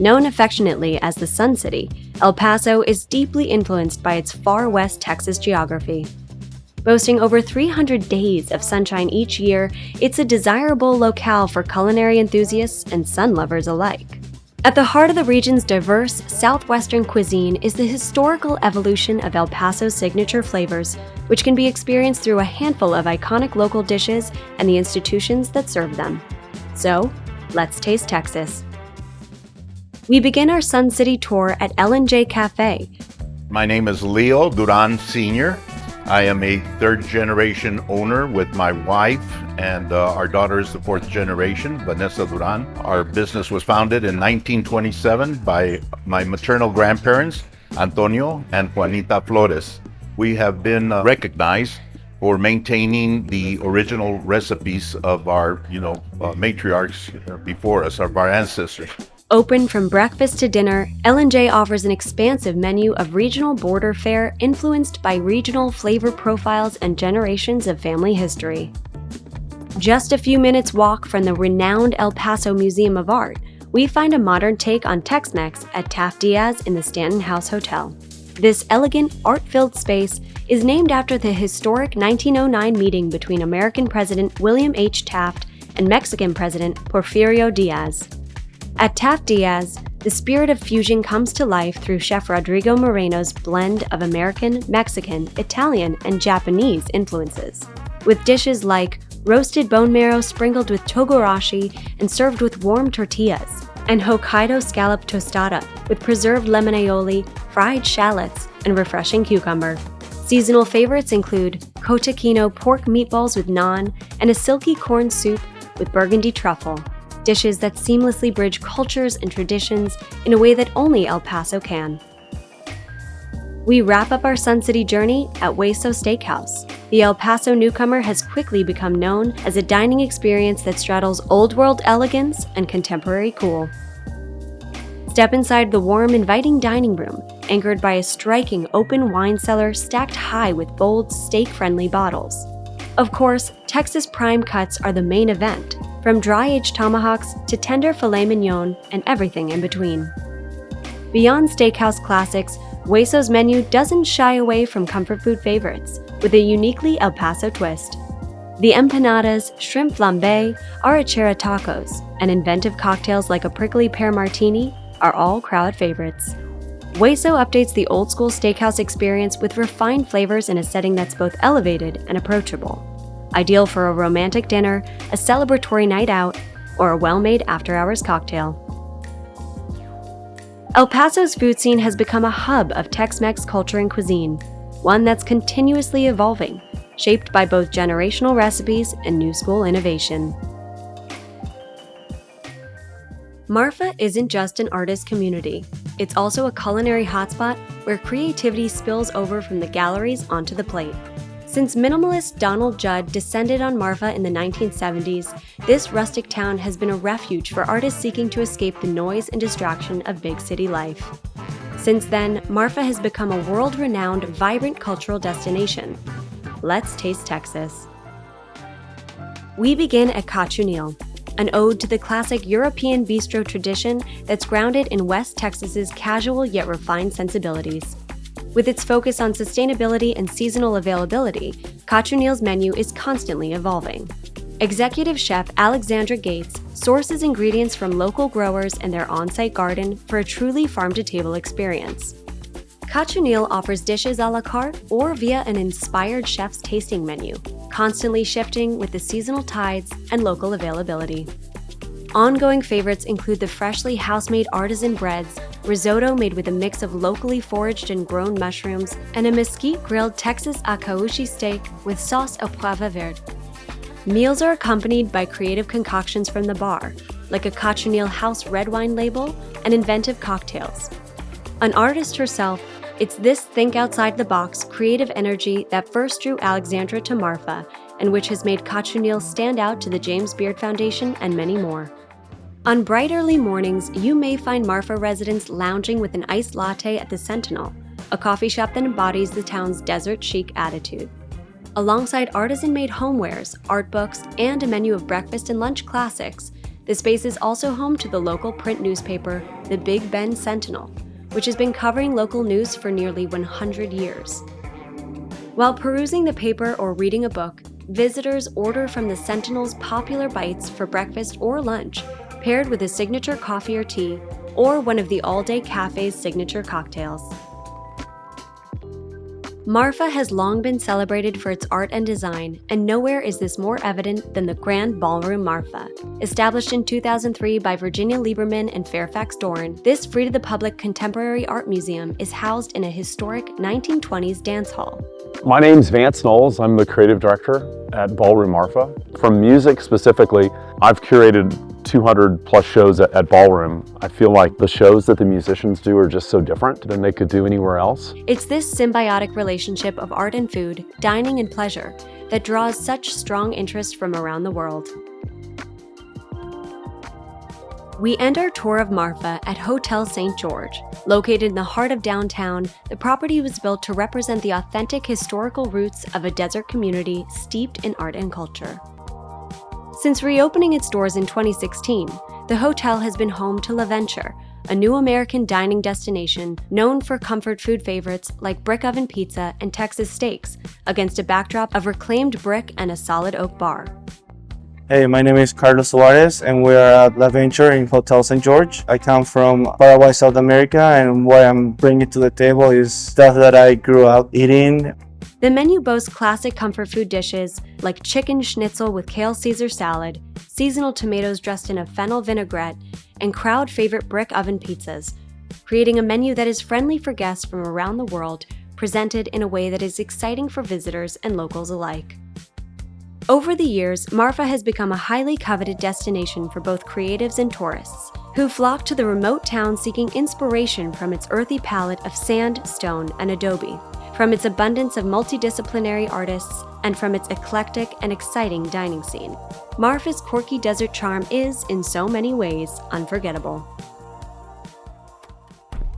Known affectionately as the Sun City, El Paso is deeply influenced by its far west Texas geography. Boasting over 300 days of sunshine each year, it's a desirable locale for culinary enthusiasts and sun lovers alike. At the heart of the region's diverse southwestern cuisine is the historical evolution of El Paso's signature flavors, which can be experienced through a handful of iconic local dishes and the institutions that serve them. So, let's taste Texas. We begin our Sun City tour at L&J Cafe. My name is Leo Duran Sr. I am a third-generation owner with my wife, and our daughter is the fourth generation, Vanessa Duran. Our business was founded in 1927 by my maternal grandparents, Antonio and Juanita Flores. We have been recognized for maintaining the original recipes of our, matriarchs before us, of our ancestors. Open from breakfast to dinner, L&J offers an expansive menu of regional border fare influenced by regional flavor profiles and generations of family history. Just a few minutes walk from the renowned El Paso Museum of Art, we find a modern take on Tex-Mex at Taft Diaz in the Stanton House Hotel. This elegant, art-filled space is named after the historic 1909 meeting between American President William H. Taft and Mexican President Porfirio Diaz. At Taft Diaz, the spirit of fusion comes to life through Chef Rodrigo Moreno's blend of American, Mexican, Italian, and Japanese influences. With dishes like roasted bone marrow sprinkled with togarashi and served with warm tortillas, and Hokkaido scallop tostada with preserved lemon aioli, fried shallots, and refreshing cucumber. Seasonal favorites include Cotechino pork meatballs with naan and a silky corn soup with burgundy truffle. Dishes that seamlessly bridge cultures and traditions in a way that only El Paso can. We wrap up our Sun City journey at Hueso Steakhouse. The El Paso newcomer has quickly become known as a dining experience that straddles old-world elegance and contemporary cool. Step inside the warm, inviting dining room, anchored by a striking open wine cellar stacked high with bold, steak-friendly bottles. Of course, Texas prime cuts are the main event, from dry-aged tomahawks to tender filet mignon and everything in between. Beyond steakhouse classics, Hueso's menu doesn't shy away from comfort food favorites, with a uniquely El Paso twist. The empanadas, shrimp flambe, arrachera tacos, and inventive cocktails like a prickly pear martini are all crowd favorites. Hueso updates the old-school steakhouse experience with refined flavors in a setting that's both elevated and approachable. Ideal for a romantic dinner, a celebratory night out, or a well-made after-hours cocktail. El Paso's food scene has become a hub of Tex-Mex culture and cuisine, one that's continuously evolving, shaped by both generational recipes and new-school innovation. Marfa isn't just an artist community. It's also a culinary hotspot where creativity spills over from the galleries onto the plate. Since minimalist Donald Judd descended on Marfa in the 1970s, this rustic town has been a refuge for artists seeking to escape the noise and distraction of big city life. Since then, Marfa has become a world-renowned, vibrant cultural destination. Let's taste Texas. We begin at Cochineal, an ode to the classic European bistro tradition that's grounded in West Texas's casual yet refined sensibilities. With its focus on sustainability and seasonal availability, Cochineal's menu is constantly evolving. Executive Chef Alexandra Gates sources ingredients from local growers and their on-site garden for a truly farm-to-table experience. Cochineal offers dishes a la carte or via an inspired chef's tasting menu, constantly shifting with the seasonal tides and local availability. Ongoing favorites include the freshly house-made artisan breads, risotto made with a mix of locally foraged and grown mushrooms, and a mesquite-grilled Texas akaushi steak with sauce au poivre vert. Meals are accompanied by creative concoctions from the bar, like a Cochineal House red wine label and inventive cocktails. An artist herself, it's this think-outside-the-box creative energy that first drew Alexandra to Marfa and which has made Cochineal stand out to the James Beard Foundation and many more. On bright early mornings, you may find Marfa residents lounging with an iced latte at the Sentinel, a coffee shop that embodies the town's desert chic attitude. Alongside artisan-made homewares, art books, and a menu of breakfast and lunch classics, The space is also home to the local print newspaper, the Big Bend Sentinel, which has been covering local news for nearly 100 years. While perusing the paper or reading a book, visitors order from the Sentinel's popular bites for breakfast or lunch, paired with a signature coffee or tea, or one of the all-day cafe's signature cocktails. Marfa has long been celebrated for its art and design, and nowhere is this more evident than the Grand Ballroom Marfa. Established in 2003 by Virginia Lieberman and Fairfax Dorn, this free-to-the-public contemporary art museum is housed in a historic 1920s dance hall. My name's Vance Knowles. I'm the creative director at Ballroom Marfa. From music specifically, I've curated 200 plus shows at Ballroom. I feel like the shows that the musicians do are just so different than they could do anywhere else. It's this symbiotic relationship of art and food, dining and pleasure, that draws such strong interest from around the world. We end our tour of Marfa at Hotel St. George. Located in the heart of downtown, the property was built to represent the authentic historical roots of a desert community steeped in art and culture. Since reopening its doors in 2016, the hotel has been home to La Venture, a new American dining destination known for comfort food favorites like brick oven pizza and Texas steaks, against a backdrop of reclaimed brick and a solid oak bar. Hey, my name is Carlos Suarez, and we are at La Venture in Hotel St. George. I come from Paraguay, South America, and what I'm bringing to the table is stuff that I grew up eating. The menu boasts classic comfort food dishes like chicken schnitzel with kale Caesar salad, seasonal tomatoes dressed in a fennel vinaigrette, and crowd favorite brick oven pizzas, creating a menu that is friendly for guests from around the world, presented in a way that is exciting for visitors and locals alike. Over the years, Marfa has become a highly coveted destination for both creatives and tourists, who flock to the remote town seeking inspiration from its earthy palette of sand, stone, and adobe, from its abundance of multidisciplinary artists, and from its eclectic and exciting dining scene. Marfa's quirky desert charm is, in so many ways, unforgettable.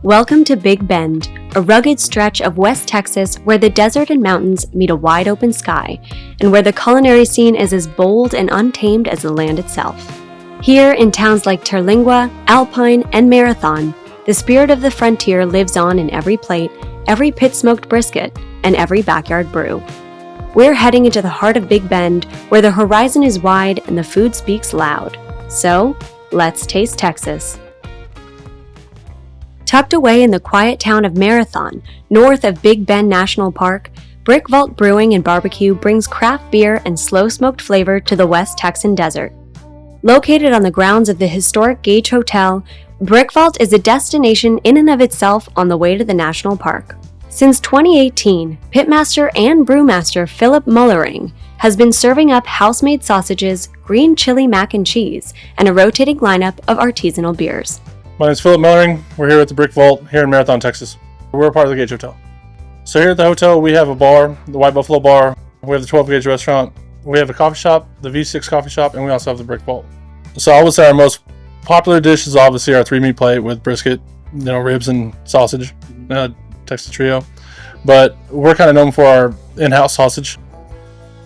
Welcome to Big Bend, a rugged stretch of West Texas where the desert and mountains meet a wide open sky, and where the culinary scene is as bold and untamed as the land itself. Here, in towns like Terlingua, Alpine, and Marathon, the spirit of the frontier lives on in every plate, every pit-smoked brisket, and every backyard brew. We're heading into the heart of Big Bend, where the horizon is wide and the food speaks loud. So, let's taste Texas. Tucked away in the quiet town of Marathon, north of Big Bend National Park, Brick Vault Brewing and Barbecue brings craft beer and slow-smoked flavor to the West Texan desert. Located on the grounds of the historic Gage Hotel, Brick Vault is a destination in and of itself on the way to the national park. Since 2018, pitmaster and brewmaster Philip Mullering has been serving up house-made sausages, green chili mac and cheese, and a rotating lineup of artisanal beers. My name is Philip Mullering. We're here at the Brick Vault here in Marathon, Texas. We're a part of the Gage Hotel. So here at the hotel, we have a bar, the White Buffalo Bar. We have the 12 Gauge restaurant. We have a coffee shop, the V6 coffee shop, and we also have the Brick Vault. So I would say our most popular dish is obviously our 3-meat plate with brisket, ribs and sausage, Texas Trio. But we're kind of known for our in-house sausage.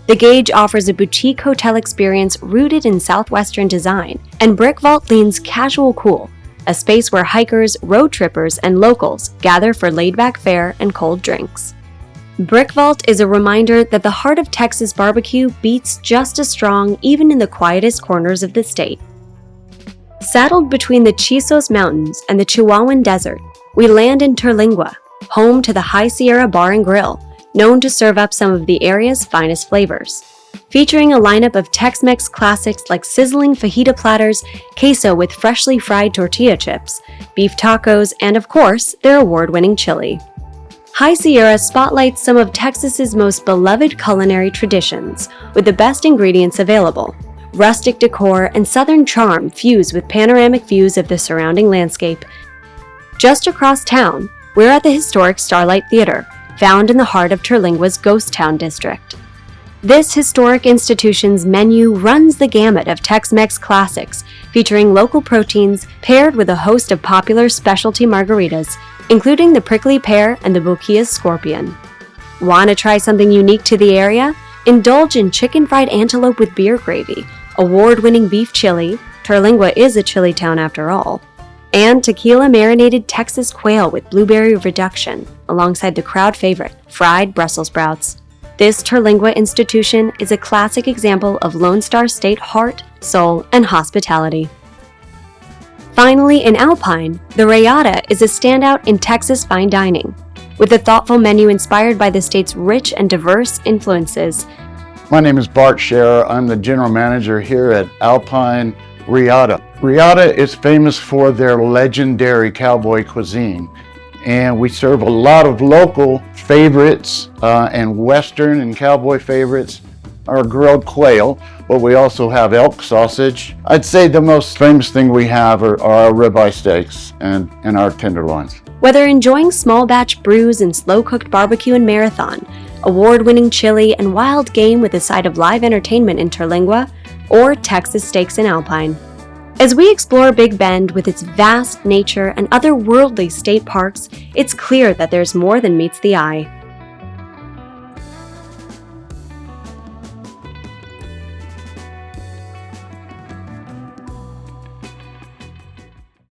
The Gage offers a boutique hotel experience rooted in Southwestern design, and Brick Vault leans casual cool, a space where hikers, road trippers, and locals gather for laid-back fare and cold drinks. Brick Vault is a reminder that the heart of Texas barbecue beats just as strong even in the quietest corners of the state. Saddled between the Chisos Mountains and the Chihuahuan Desert, we land in Terlingua, home to the High Sierra Bar and Grill, known to serve up some of the area's finest flavors. Featuring a lineup of Tex-Mex classics like sizzling fajita platters, queso with freshly fried tortilla chips, beef tacos, and of course, their award-winning chili. High Sierra spotlights some of Texas's most beloved culinary traditions, with the best ingredients available. Rustic decor and southern charm fuse with panoramic views of the surrounding landscape. Just across town, we're at the historic Starlight Theater, found in the heart of Terlingua's Ghost Town district. This historic institution's menu runs the gamut of Tex-Mex classics, featuring local proteins paired with a host of popular specialty margaritas, including the prickly pear and the Boquillas scorpion. Want to try something unique to the area? Indulge in chicken fried antelope with beer gravy, award-winning beef chili, Terlingua is a chili town after all. And tequila-marinated Texas quail with blueberry reduction, alongside the crowd favorite, fried Brussels sprouts. This Terlingua institution is a classic example of Lone Star State heart, soul, and hospitality. Finally, in Alpine, the Rayada is a standout in Texas fine dining, with a thoughtful menu inspired by the state's rich and diverse influences. My name is Bart Scherer. I'm the general manager here at Alpine Rayada. Rayada is famous for their legendary cowboy cuisine, and we serve a lot of local favorites and Western and cowboy favorites. Our grilled quail, but we also have elk sausage. I'd say the most famous thing we have are our ribeye steaks and our tenderloins. Whether enjoying small batch brews and slow-cooked barbecue in Marathon, award-winning chili and wild game with a side of live entertainment in Terlingua, or Texas steaks in Alpine. As we explore Big Bend with its vast nature and otherworldly state parks, it's clear that there's more than meets the eye.